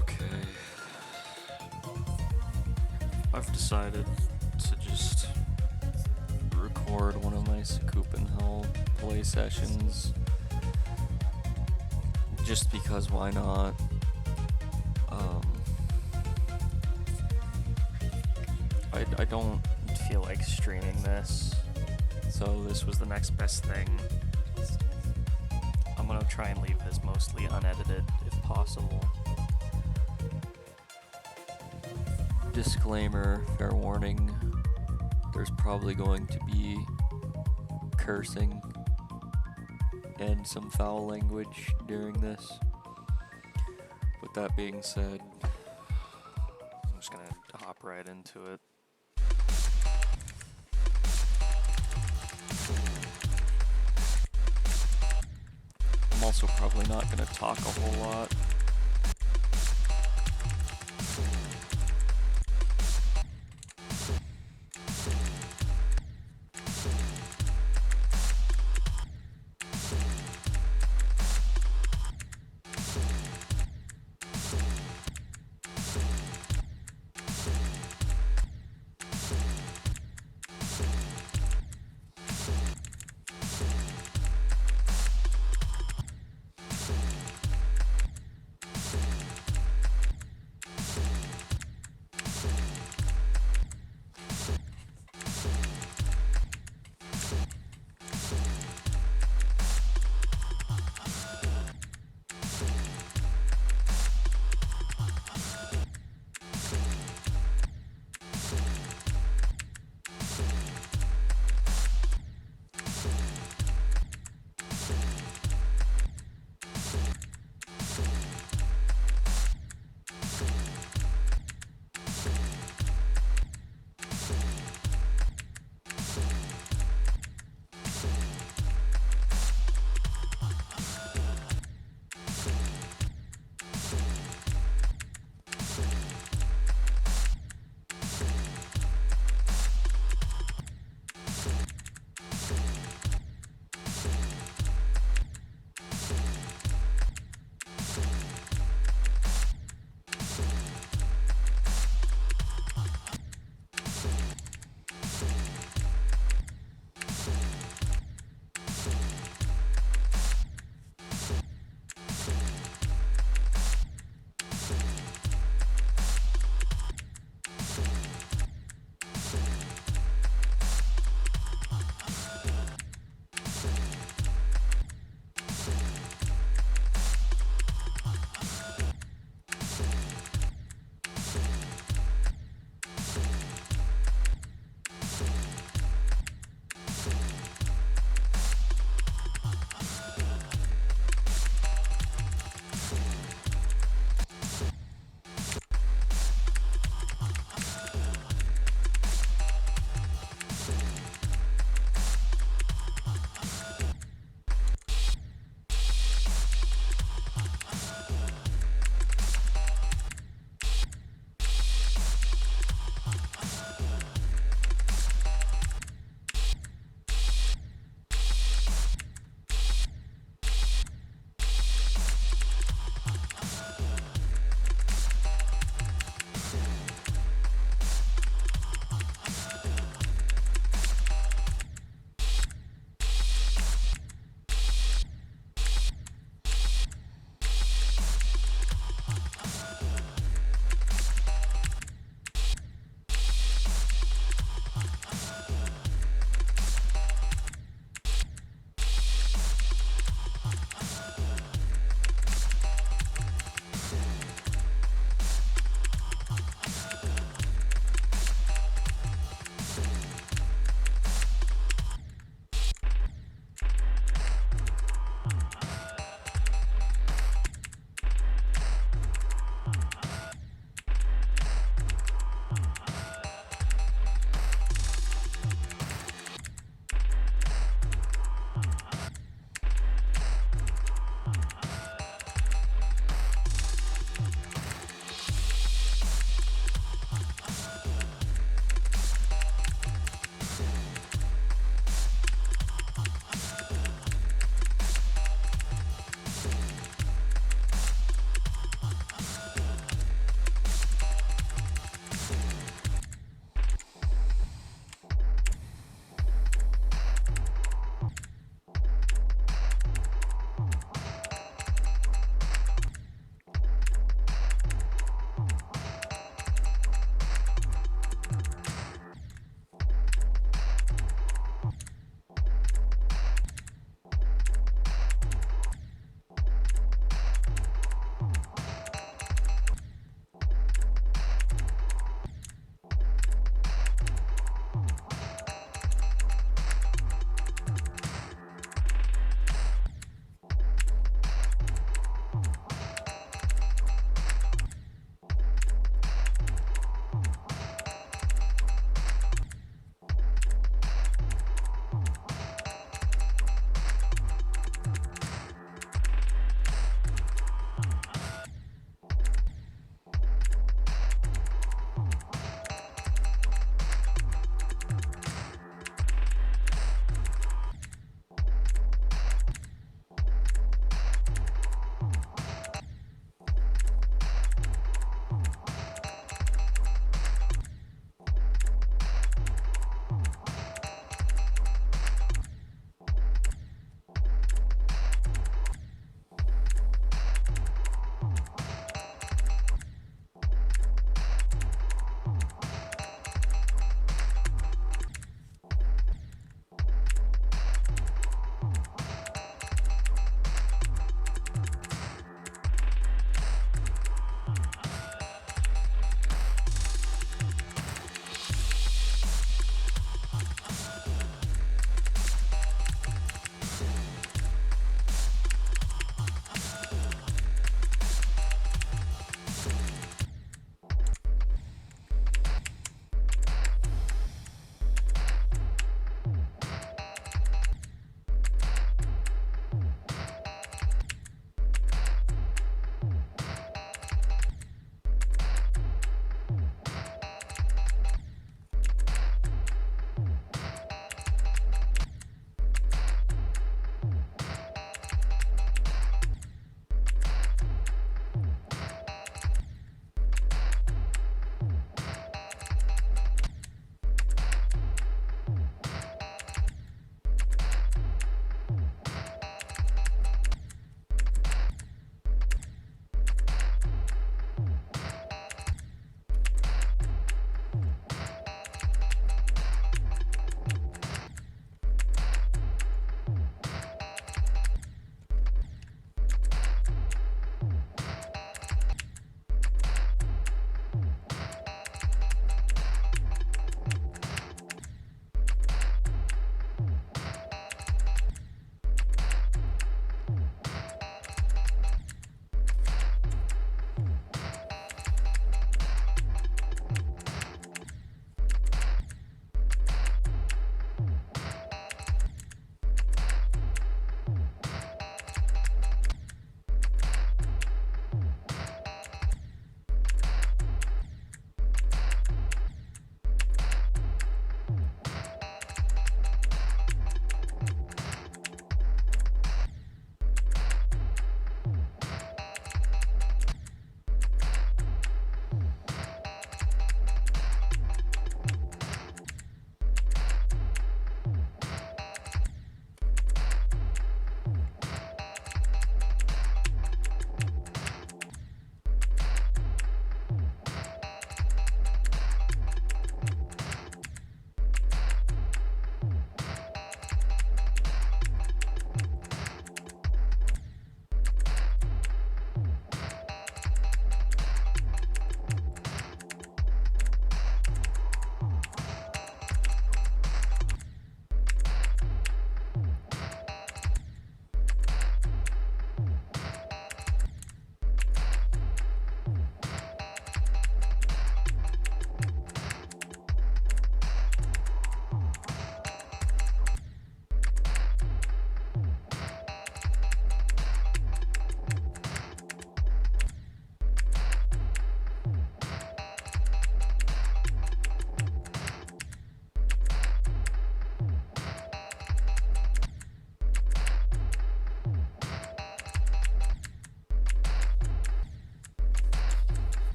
Okay. I've decided to just record one of my Sakupen play sessions. Just because why not? I don't feel like streaming this, so this was the next best thing. I'm gonna try and leave this mostly unedited if possible. Disclaimer, fair warning, there's probably going to be cursing and some foul language during this. With that being said, I'm just gonna hop right into it. I'm also probably not gonna talk a whole lot.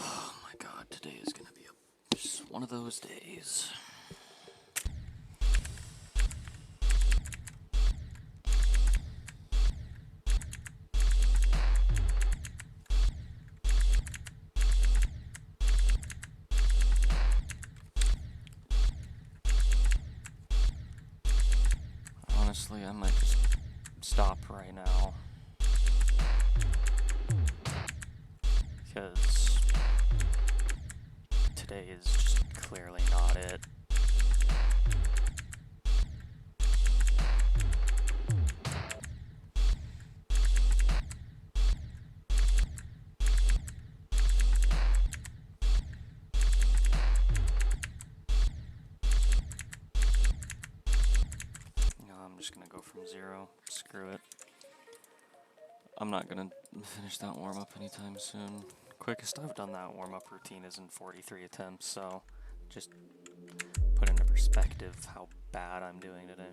Oh my god, today is gonna be just one of those days. Honestly, I might just stop right now. Because today is just clearly not it. No, I'm just gonna go from 0. Screw it. I'm not gonna finish that warm-up anytime soon. Quickest I've done that warm-up routine is in 43 attempts, so just put into perspective how bad I'm doing today.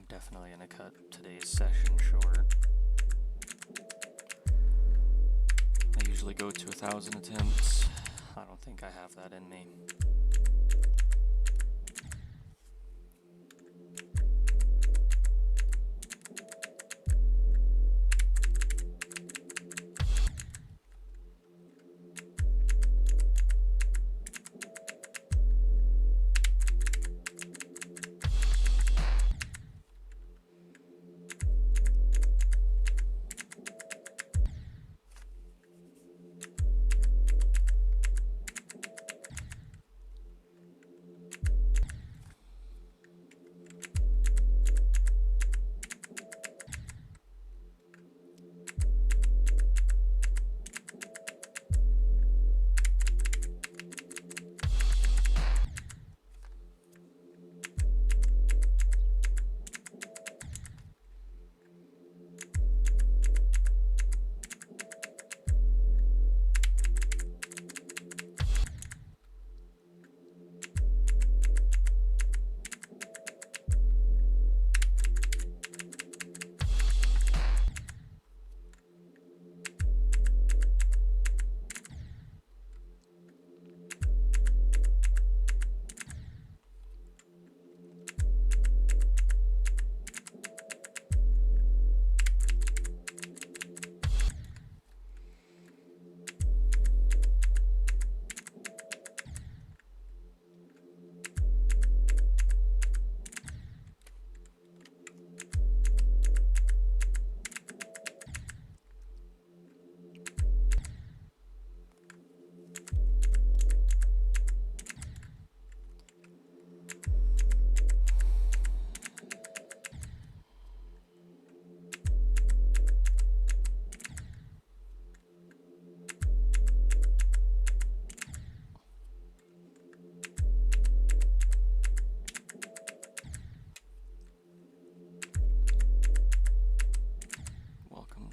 Definitely gonna cut today's session short. I usually go to 1,000 attempts. I don't think I have that in me.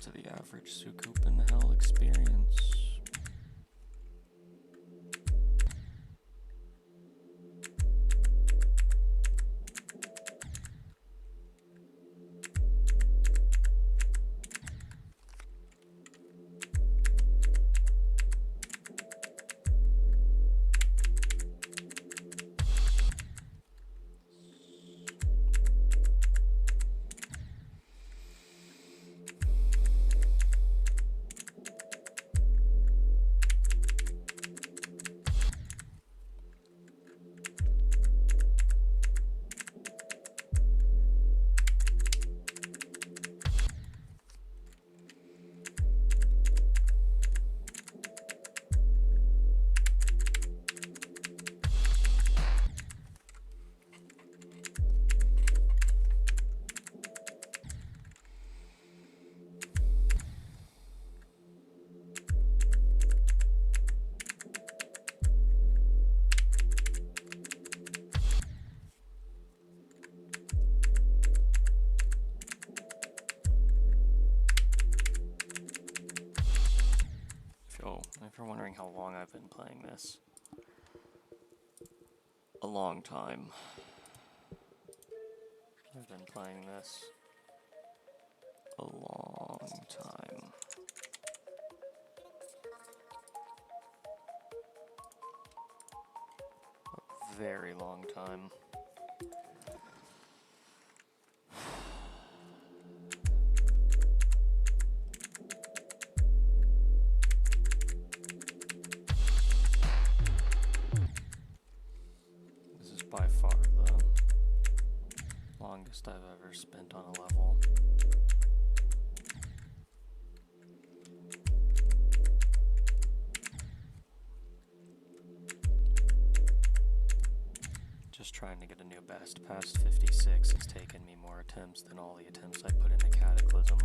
To the average Sakupen hell experience. If you're wondering how long I've been playing this, a long time. I've been playing this a long time. A very long time. This is by far the longest I've ever spent on a level. Just trying to get a new best. Past 56 has taken me more attempts than all the attempts I put into Cataclysm.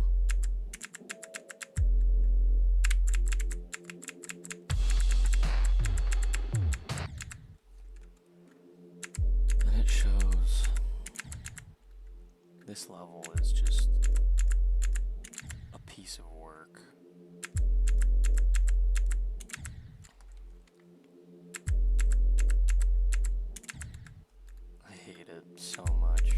And it shows. This level is just a piece of work. I hate it so much.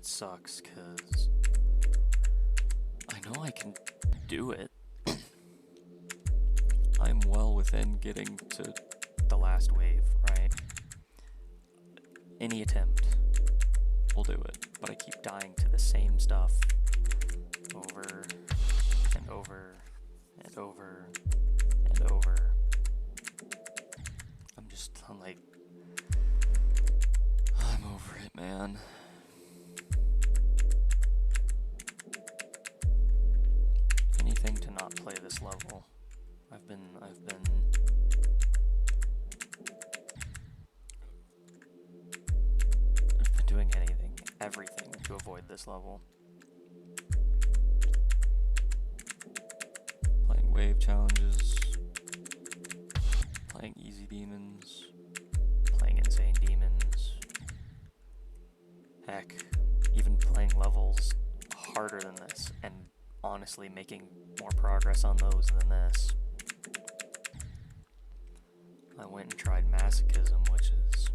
Sucks because I know I can do it. I'm well within getting to the last wave, right? Any attempt will do it, but I keep dying to the same stuff over and over and over and over. I'm like, I'm over it, man. Anything to not play this level. I've been doing everything to avoid this level. Playing wave challenges, playing easy demons, playing insane demons. Heck, even playing levels harder than this, and honestly making more progress on those than this. I went and tried Masochism, which is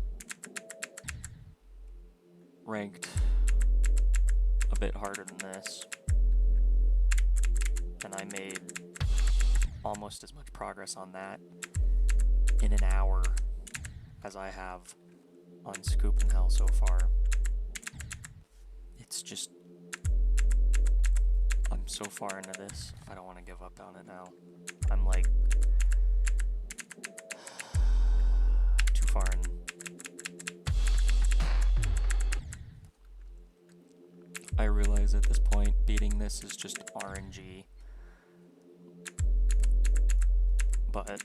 ranked a bit harder than this, and I made almost as much progress on that in an hour as I have on Sakupen so far. It's just, I'm so far into this, I don't want to give up on it now. I'm like too far in. I realize at this point beating this is just RNG, but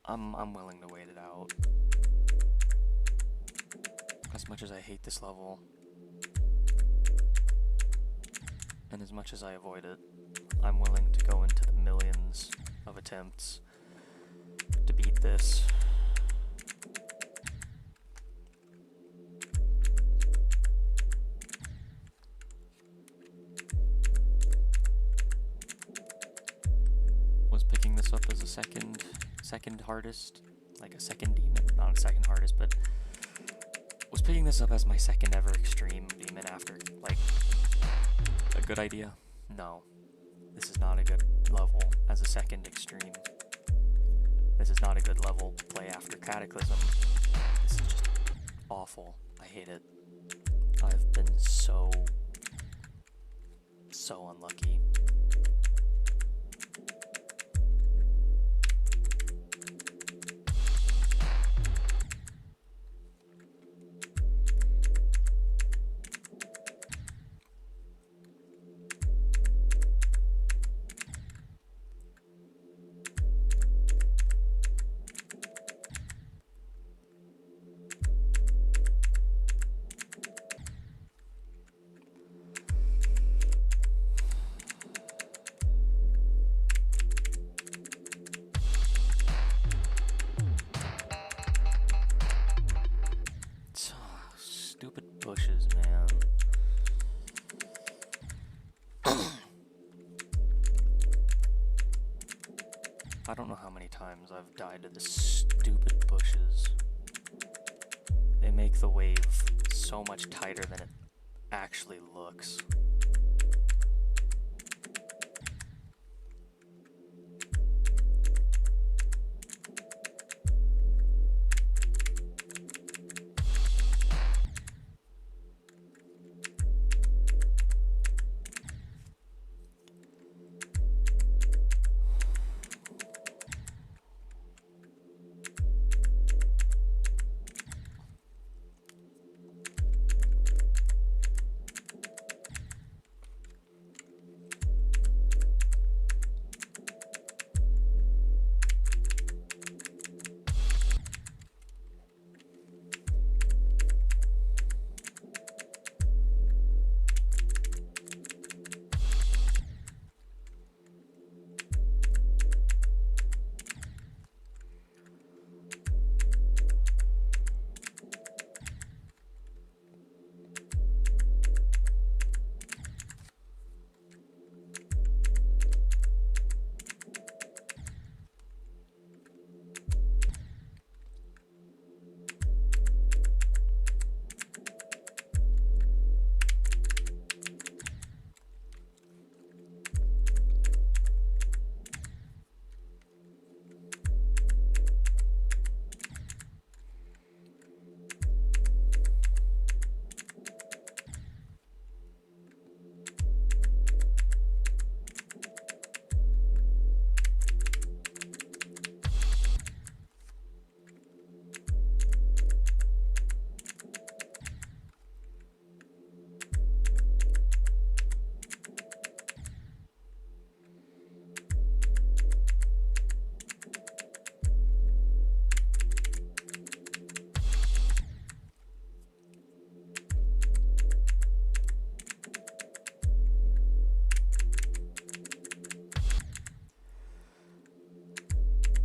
I'm willing to wait it out. As much as I hate this level, and as much as I avoid it, I'm willing to go into the millions of attempts to beat this. Was picking this up as a second hardest, like a second demon, not a second hardest, but was picking this up as my second ever extreme demon after, like, a good idea? No. This is not a good level as a second extreme. This is not a good level to play after Cataclysm. This is just awful. I hate it. I've been so unlucky. I don't know how many times I've died to the stupid bushes. They make the wave so much tighter than it actually looks.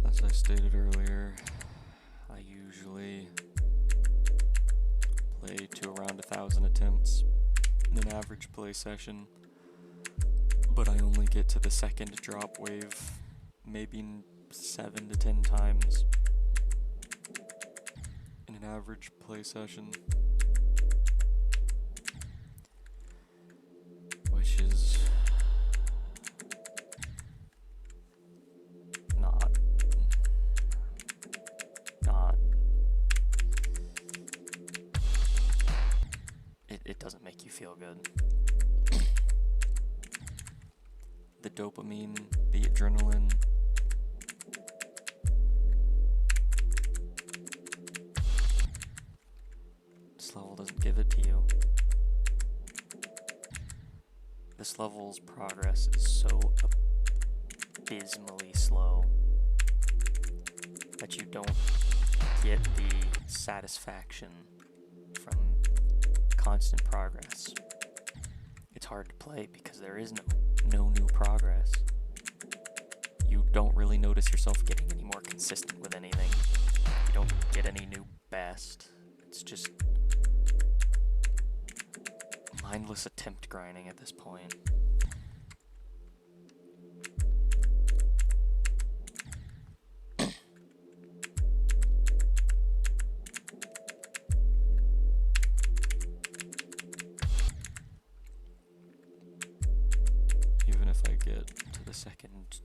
As I stated earlier, I usually play to around 1,000 attempts in an average play session, but I only get to the second drop wave maybe 7 to 10 times in an average play session, which is not it doesn't make you feel good. The dopamine, the adrenaline, this level doesn't give it to you. This level's progress is so abysmally slow that you don't get the satisfaction from constant progress. It's hard to play because there is no new progress. You don't really notice yourself getting any more consistent with anything. You don't get any new best. It's just mindless attempt grinding at this point. Even if I get to the second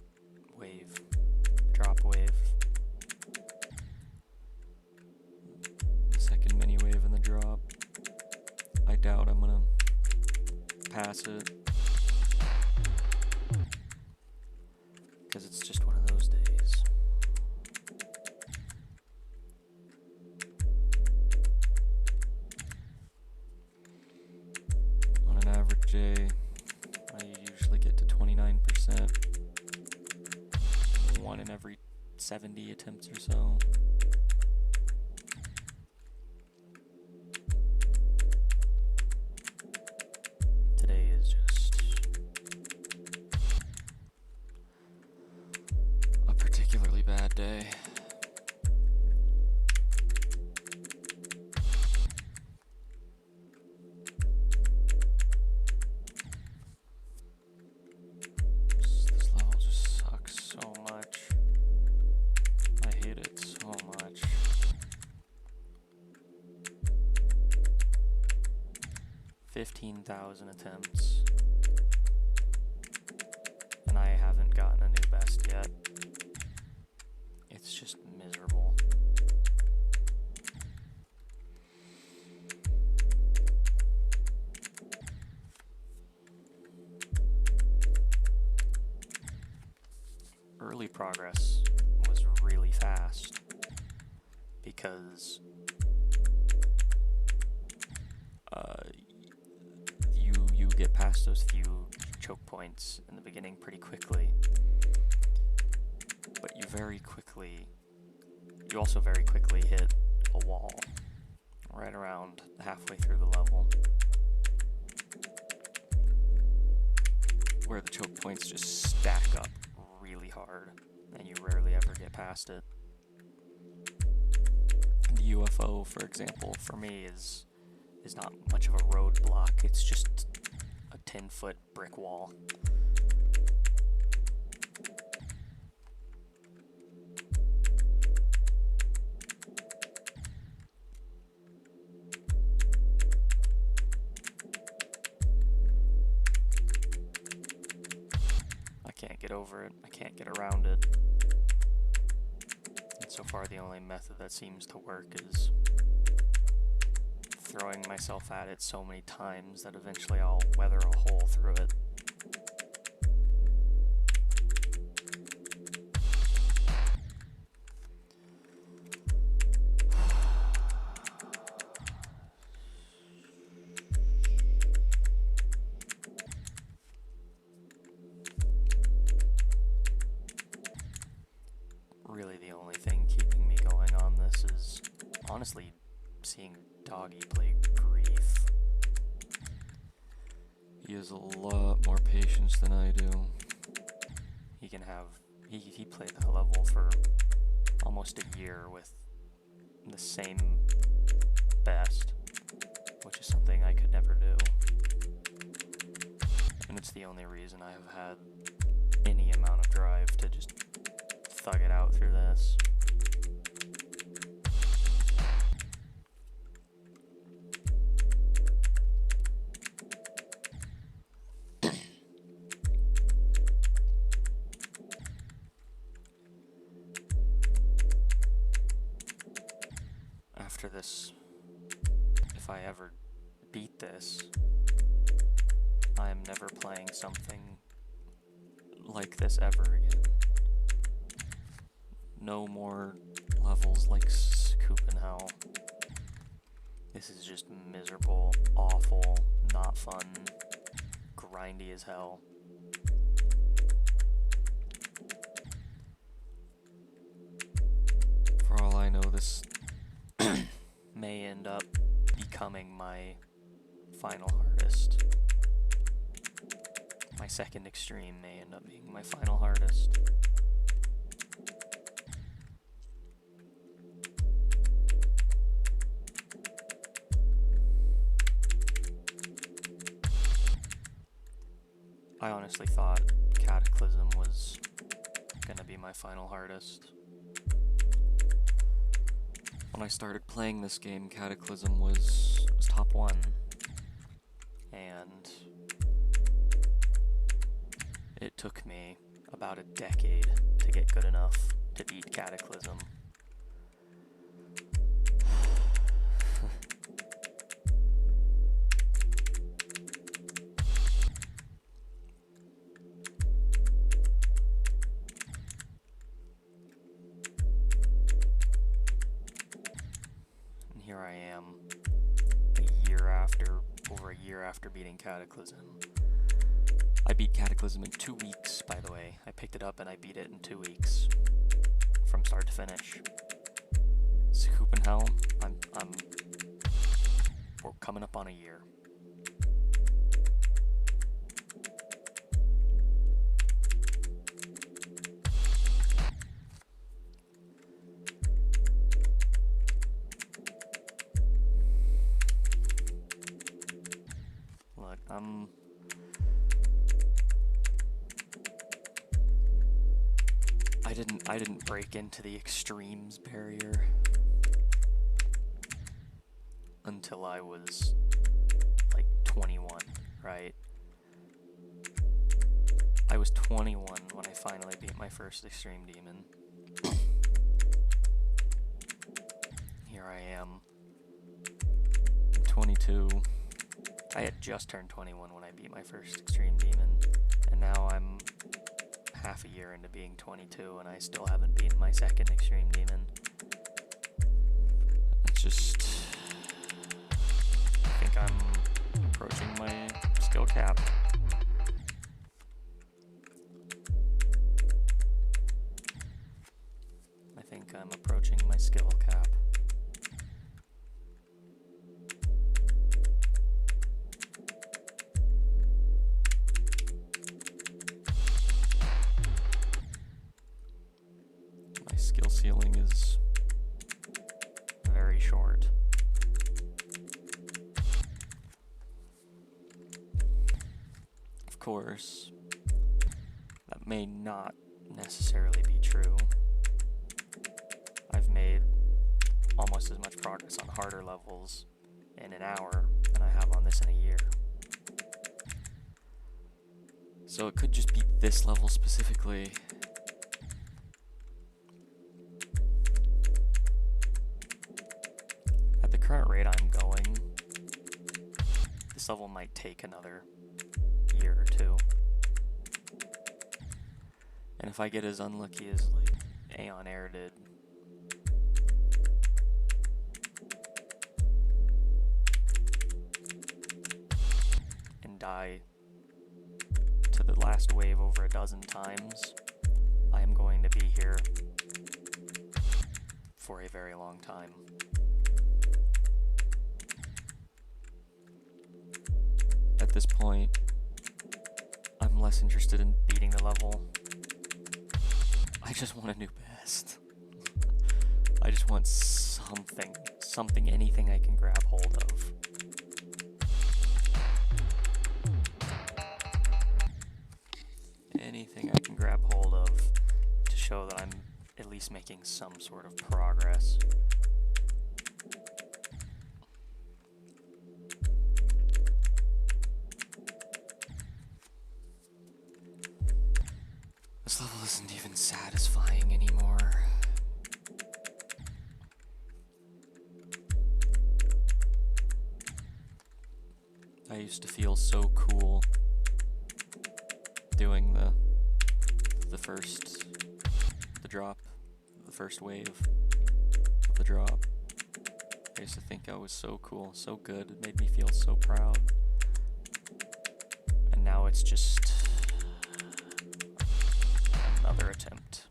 wave, drop wave, the second mini wave and the drop, I doubt I'm gonna pass it, because it's just one of those days. On an average day, I usually get to 29%, 1 in every 70 attempts or so. Today is just a particularly bad day. This level just sucks so much. 15,000 attempts, and I haven't gotten a new best yet. It's just miserable. Early progress was really fast because you get past those few choke points in the beginning pretty quickly, but you also very quickly hit a wall right around halfway through the level where the choke points just stack up really hard and you rarely ever get past it. The UFO, for example, for me is not much of a roadblock. It's just a 10-foot brick wall. I can't get over it. I can't get around it. And so far, the only method that seems to work is throwing myself at it so many times that eventually I'll weather a hole through it. Really, the only thing keeping me going on this is honestly seeing Doggy play Grief. He has a lot more patience than I do. He played that level for almost a year with the same best, which is something I could never do. And it's the only reason I have had any amount of drive to just thug it out through this. After this, if I ever beat this, I am never playing something like this ever again. No more levels like Sakupen. This is just miserable, awful, not fun, grindy as hell. For all I know, this may end up becoming my final hardest. My second extreme may end up being my final hardest. I honestly thought Cataclysm was gonna be my final hardest. When I started playing this game, Cataclysm was top 1. And it took me about a decade to get good enough to beat Cataclysm. Here I am, over a year after beating Cataclysm. I beat Cataclysm in 2 weeks, by the way. I picked it up and I beat it in 2 weeks, from start to finish. Sakupen, we're coming up on a year. Look, I didn't break into the extremes barrier until I was like 21, right? I was 21 when I finally beat my first extreme demon. Here I am. I'm 22. I had just turned 21 when I beat my first extreme demon, and now I'm half a year into being 22 and I still haven't beaten my second extreme demon. It's just... I think I'm approaching my skill cap. I think I'm approaching my skill cap. My skill ceiling is very short. Of course, that may not necessarily be true. I've made almost as much progress on harder levels in an hour than I have on this in a year. So it could just be this level specifically. At the current rate I'm going, this level might take another year or two. And if I get as unlucky as like Aeon Air did, and die to the last wave over a dozen times, I am going to be here for a very long time. At this point, I'm less interested in beating the level. I just want a new best. I just want something, anything I can grab hold of. Anything I can grab hold of to show that I'm at least making some sort of progress. This level isn't even satisfying anymore. I used to feel so cool doing the first wave of the drop. I used to think I was so cool, so good. It made me feel so proud. And now it's just another attempt.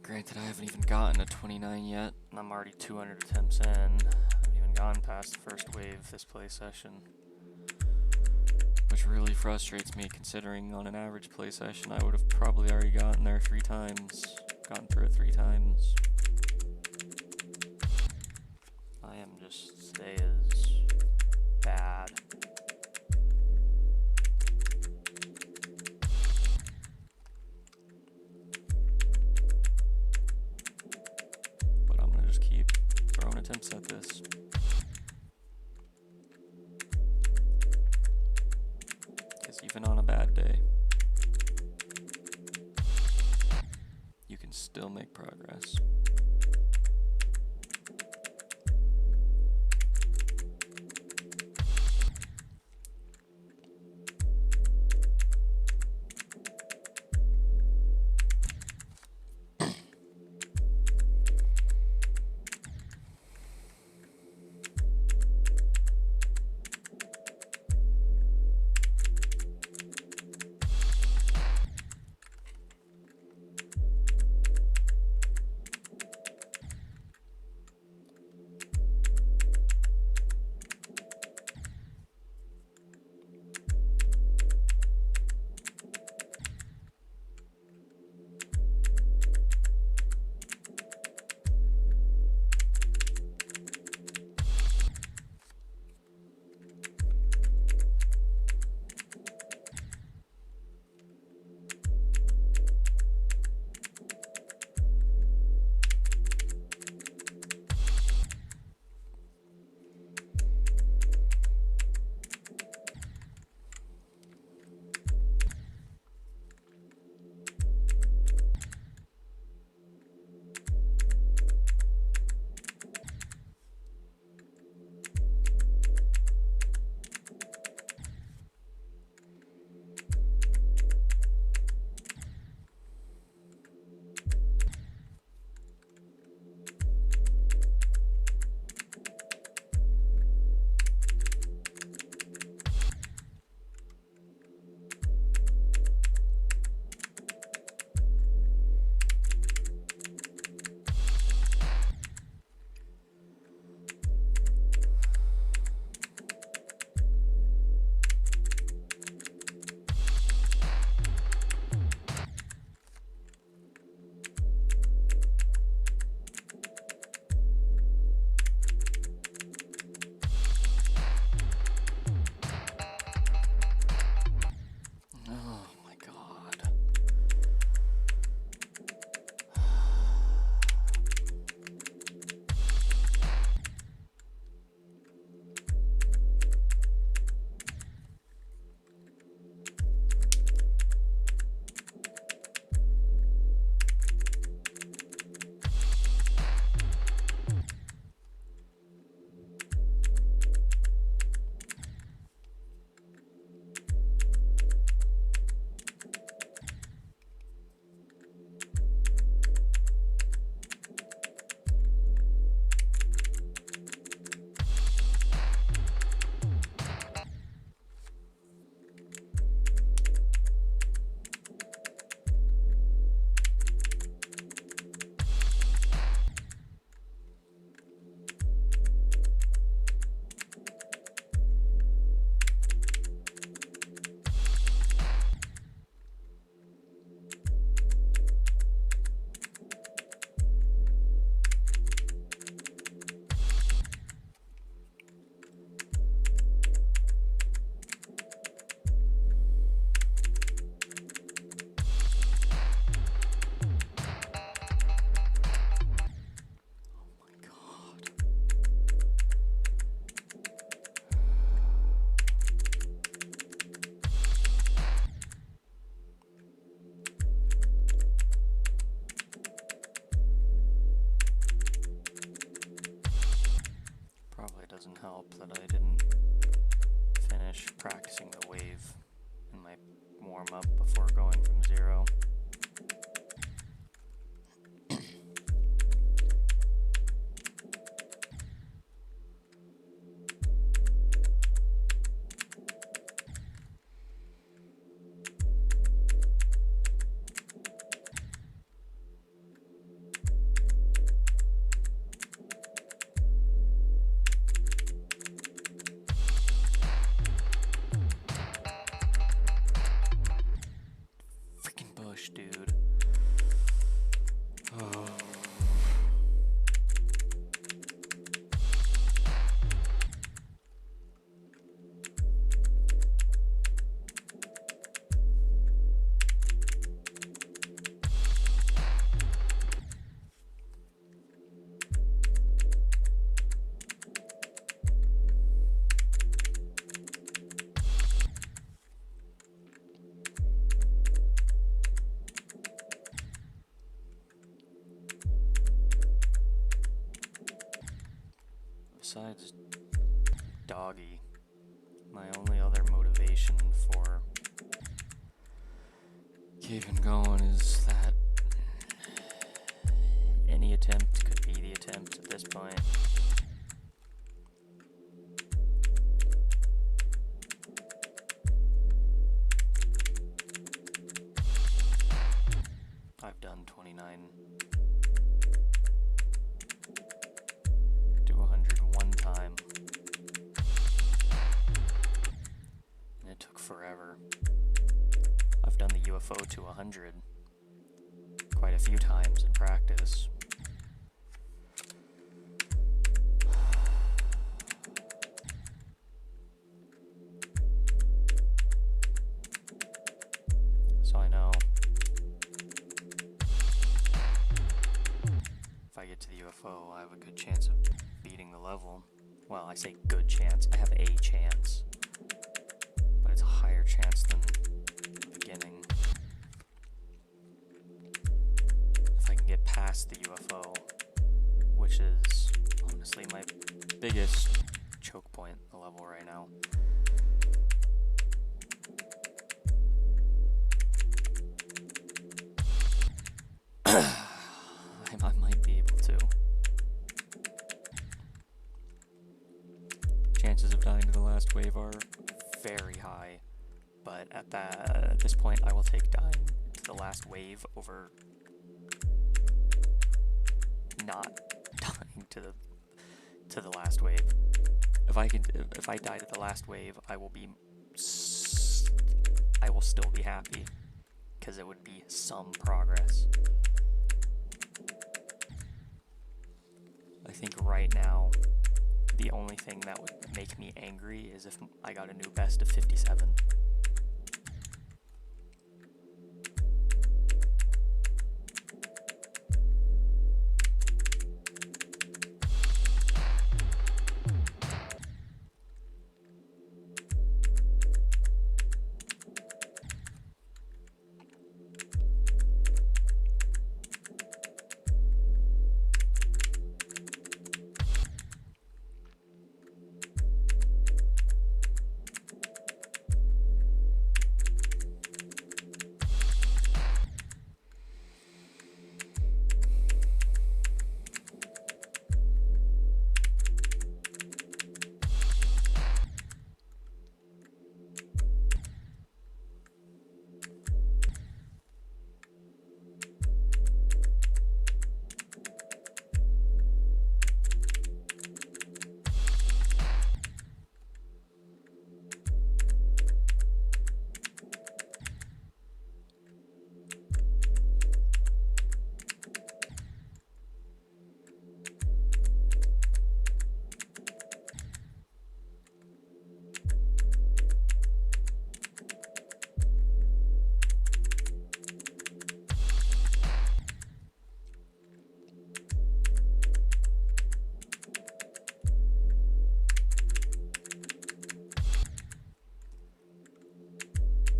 Granted, I haven't even gotten to 29 yet, and I'm already 200 attempts in. I haven't even gone past the first wave this play session, which really frustrates me considering on an average play session I would have probably already gotten there 3 times, gotten through it 3 times. I am just, today is bad. Throwing attempts at this. Because even on a bad day, you can still make progress. doesn't help that I didn't finish practicing the wave in my warm-up before going from 0. Dude. Oh. Besides doggy, my only other motivation for keeping going is that any attempt could be the attempt at this point. I've done 29 to 100 one time, and it took forever. I've done the UFO to 100 quite a few times in practice. So I know if I get to the UFO, I have a good chance of beating the level. Well, I say good chance. I have a chance. But it's a higher chance than the beginning. If I can get past the UFO, which is honestly my biggest choke point in the level right now. I might be able to. Chances of dying to the last wave are very high, but at this point I will take dying to the last wave over not dying to the last wave. If I die to the last wave, I will still be happy, because it would be some progress. I think right now, the only thing that would make me angry is if I got a new best of 57.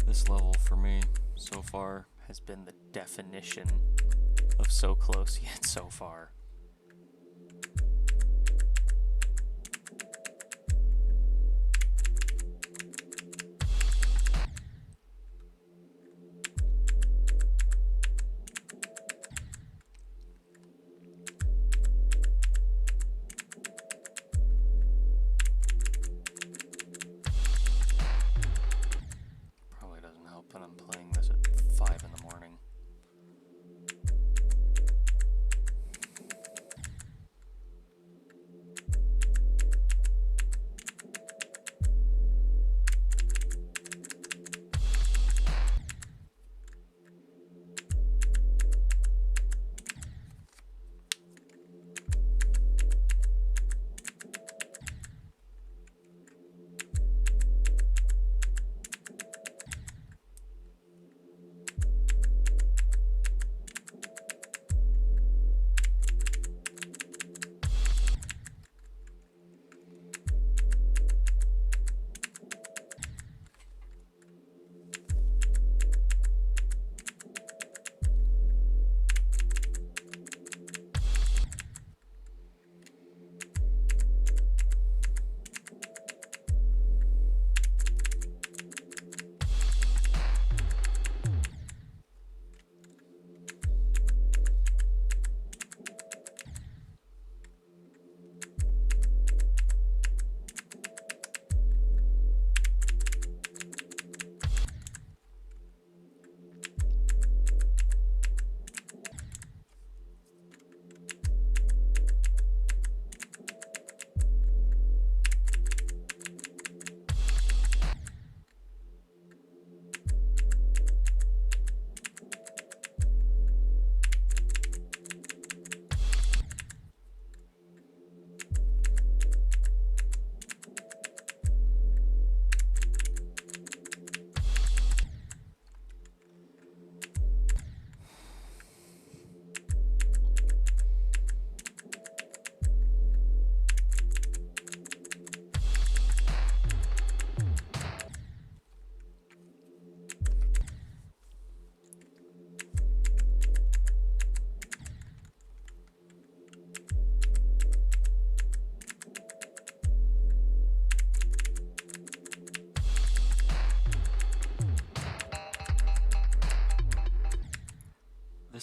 This level for me so far has been the definition of so close yet so far.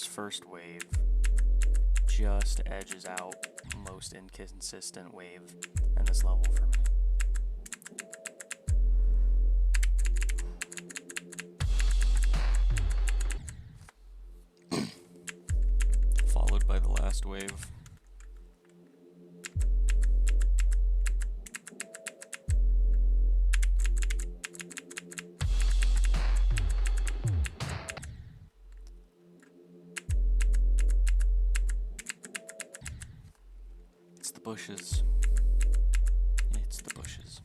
first wave just edges out most inconsistent wave in this level for me. Followed by the last wave. It's the bushes. It's the bushes.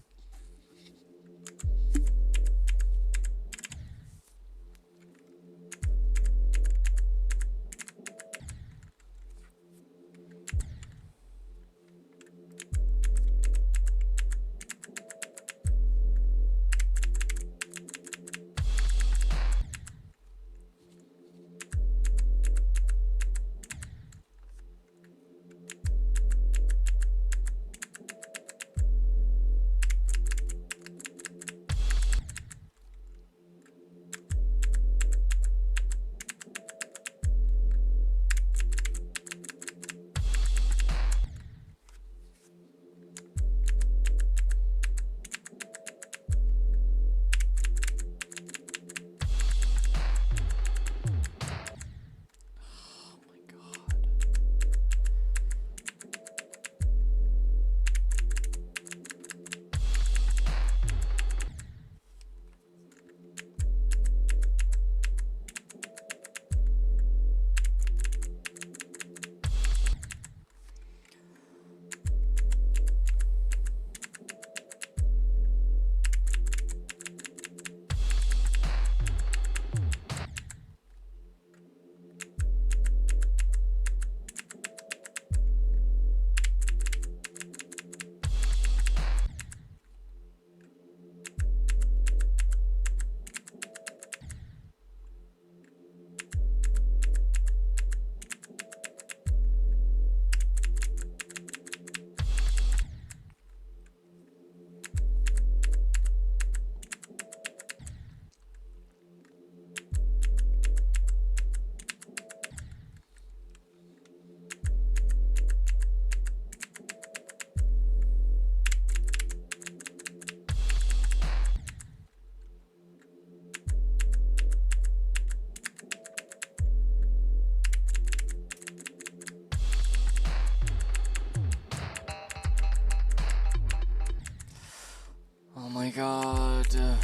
Oh my god. I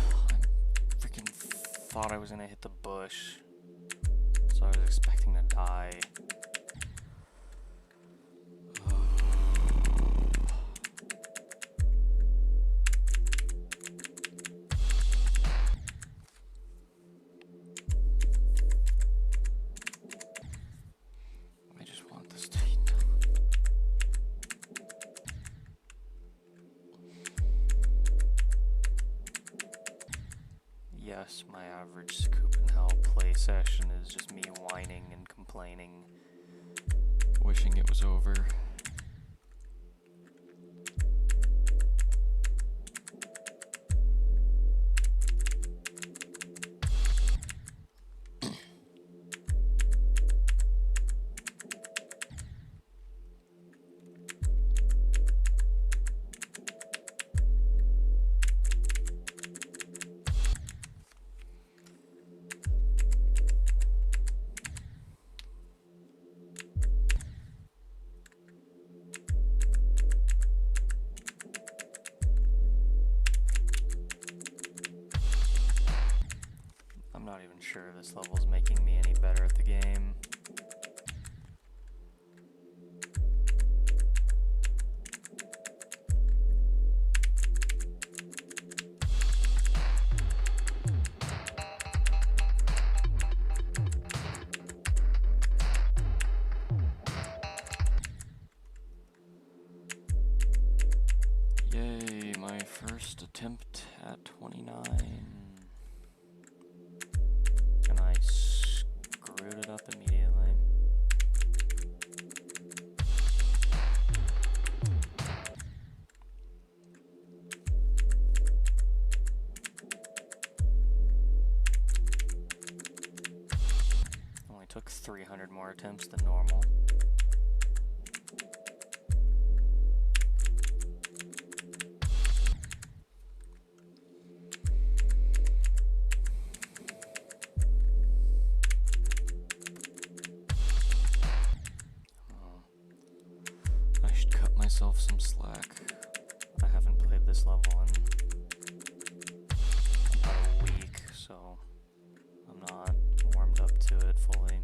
freaking thought I was gonna hit the bush. So I was expecting to die. I just want this to be done. Yes, my average Sakupen Hell play session is just me whining and complaining, wishing it was over. I'm not even sure this level's making me any better at the game. Yay, my first attempt at 29. And I screwed it up immediately. Only took took 300 more attempts than normal. I should cut myself some slack. I haven't played this level in about a week, so I'm not warmed up to it fully.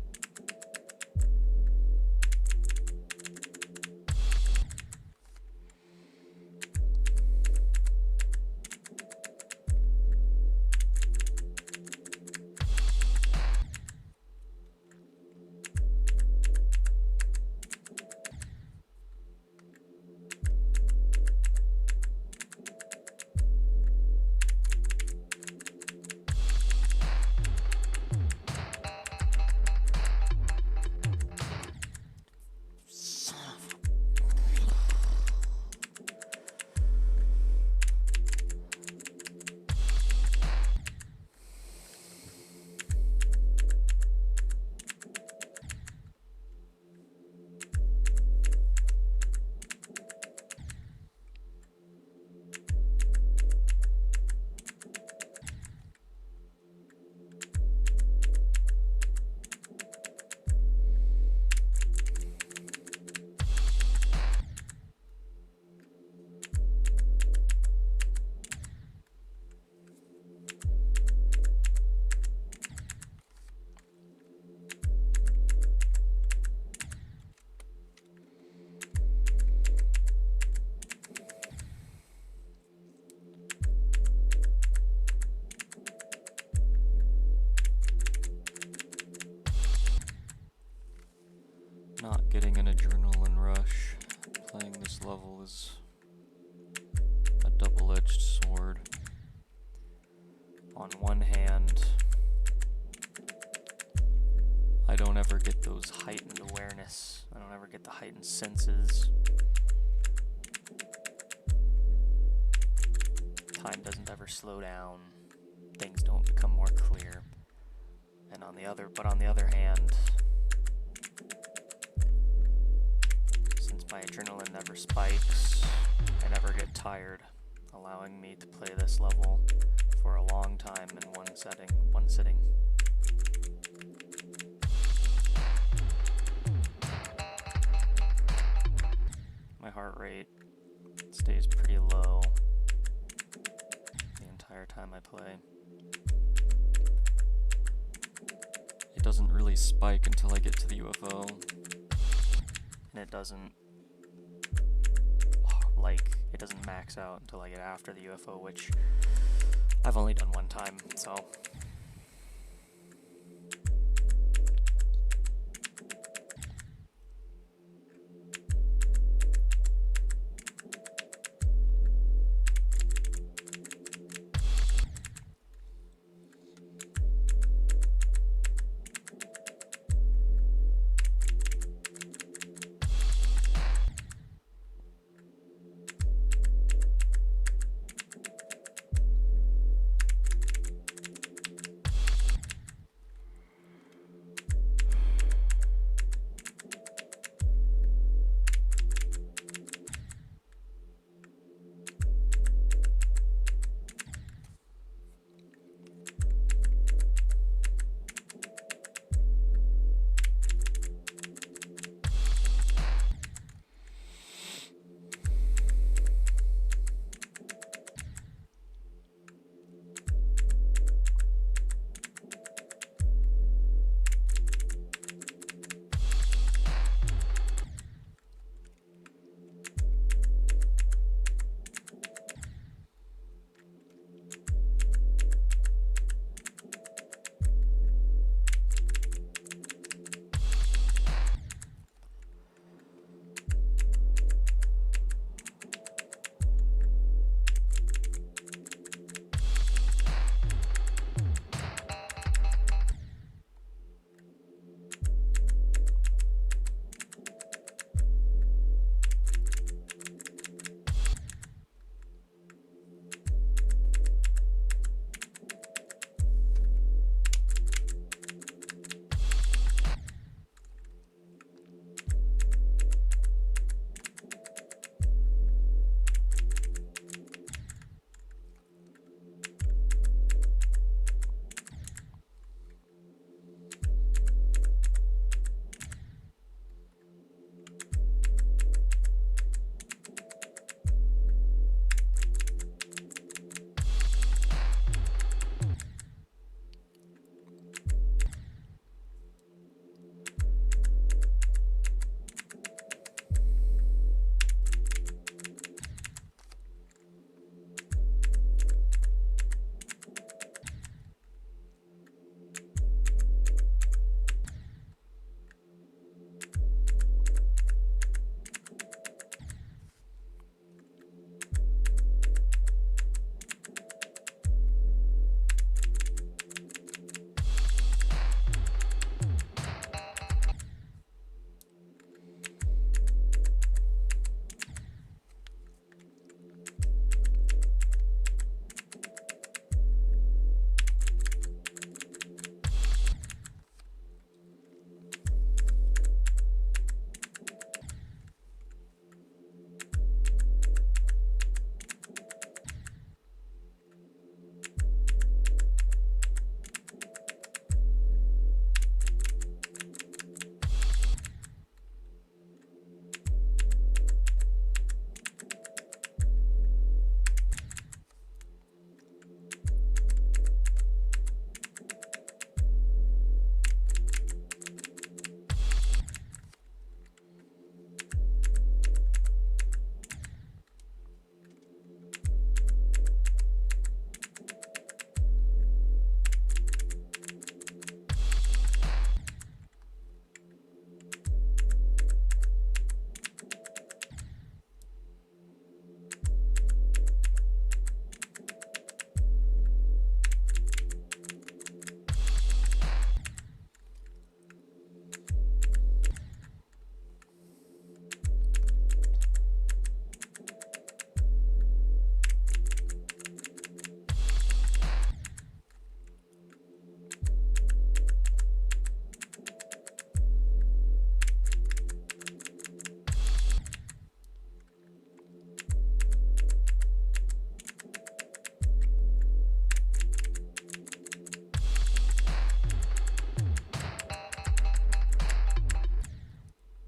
Not getting an adrenaline rush playing this level is a double-edged sword. On one hand, I don't ever get those heightened awareness. I don't ever get the heightened senses. Time doesn't ever slow down. Things don't become more clear. And on the other hand, since my adrenaline never spikes, I never get tired, allowing me to play this level for a long time in one sitting. My heart rate stays pretty low the entire time I play. It doesn't really spike until I get to the UFO. And it doesn't max out until I get after the UFO, which I've only done one time, so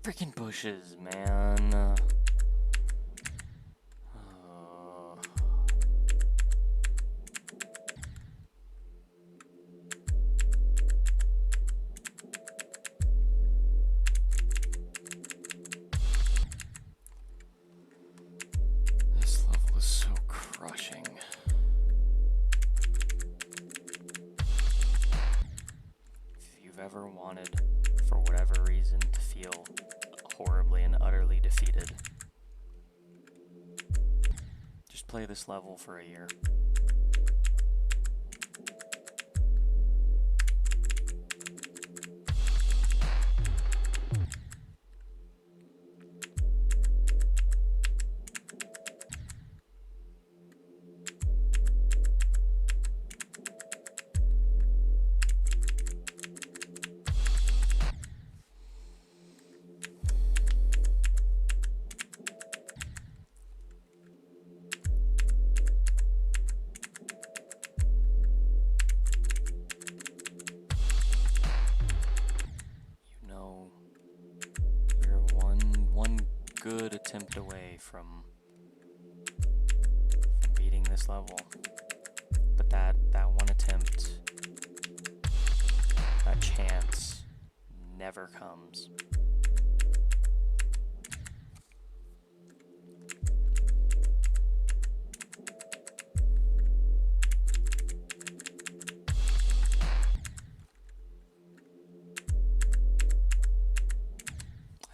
Freaking bushes, man. This level is so crushing. If you've ever wanted, for whatever reason, to feel horribly and utterly defeated, just play this level for a year. You're one good attempt away from beating this level. But that one attempt, that chance, never comes.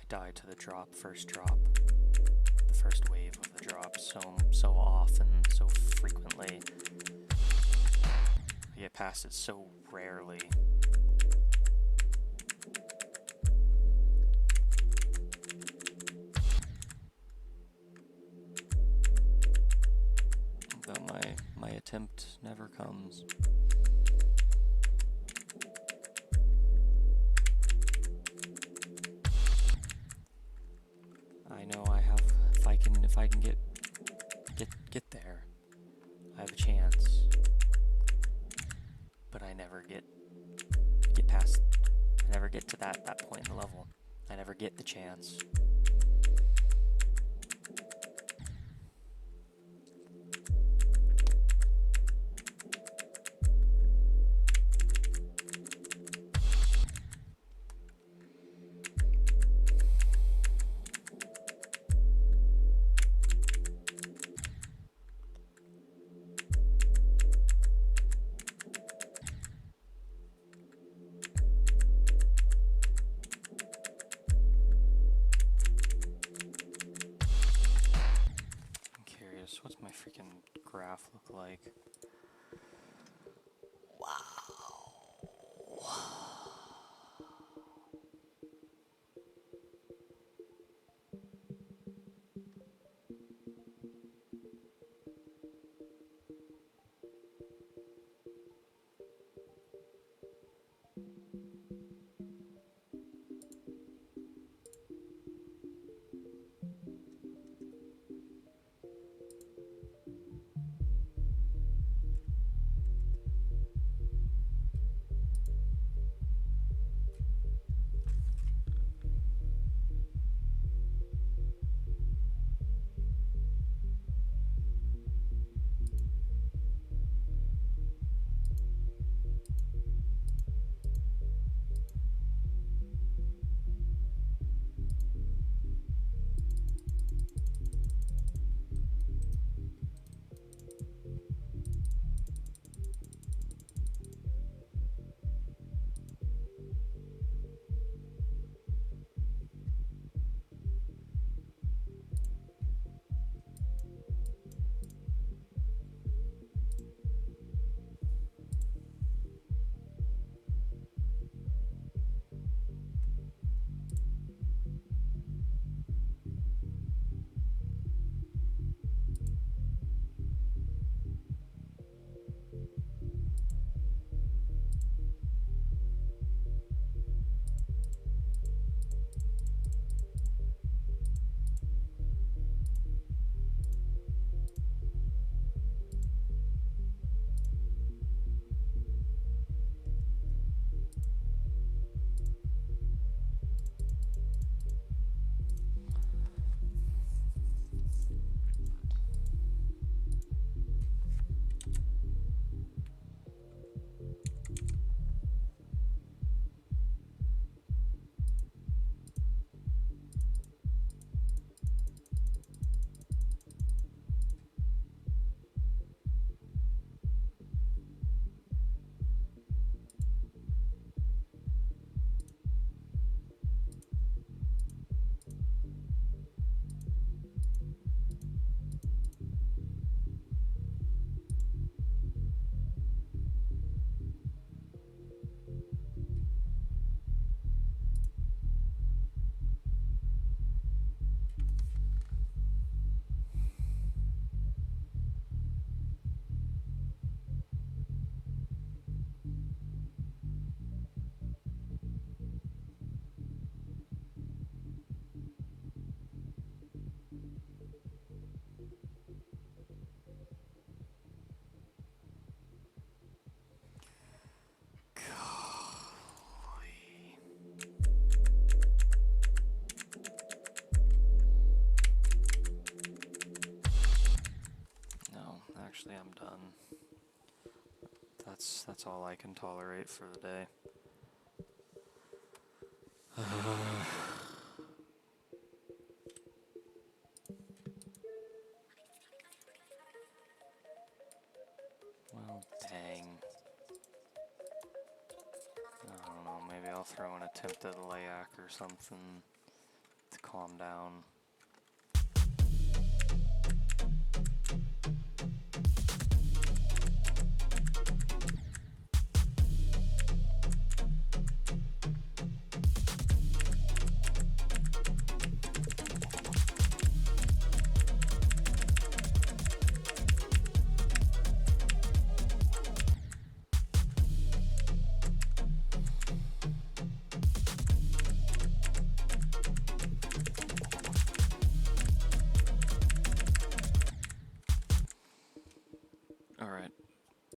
Die to the first drop, the first wave of the drop so often, so frequently. I get past it so rarely. Though my attempt never comes. I know I have, if I can get there, I have a chance. But I never get past, I never get to that point in the level. I never get the chance. What's my freaking graph look like? Wow. Actually, I'm done. That's all I can tolerate for the day. Well, dang. I don't know, maybe I'll throw an attempted layak or something to calm down.